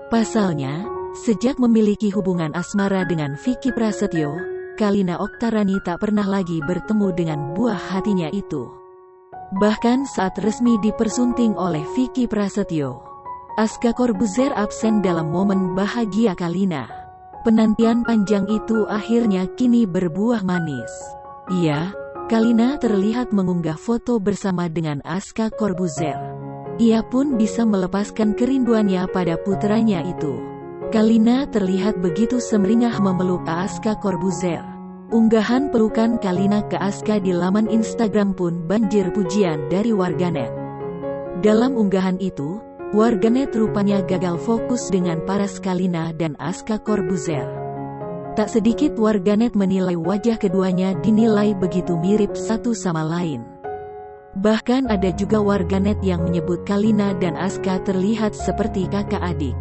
Pasalnya, sejak memiliki hubungan asmara dengan Vicky Prasetyo, Kalina Oktarani tak pernah lagi bertemu dengan buah hatinya itu. Bahkan saat resmi dipersunting oleh Vicky Prasetyo, Aska Corbuzier absen dalam momen bahagia Kalina. Penantian panjang itu akhirnya kini berbuah manis. Iya, Kalina terlihat mengunggah foto bersama dengan Aska Corbuzier. Ia pun bisa melepaskan kerinduannya pada putranya itu. Kalina terlihat begitu semeringah memeluk Aska Corbuzier. Unggahan pelukan Kalina ke Aska di laman Instagram pun banjir pujian dari warganet. Dalam unggahan itu, warganet rupanya gagal fokus dengan paras Kalina dan Aska Corbuzier. Tak sedikit warganet menilai wajah keduanya dinilai begitu mirip satu sama lain. Bahkan ada juga warganet yang menyebut Kalina dan Aska terlihat seperti kakak adik.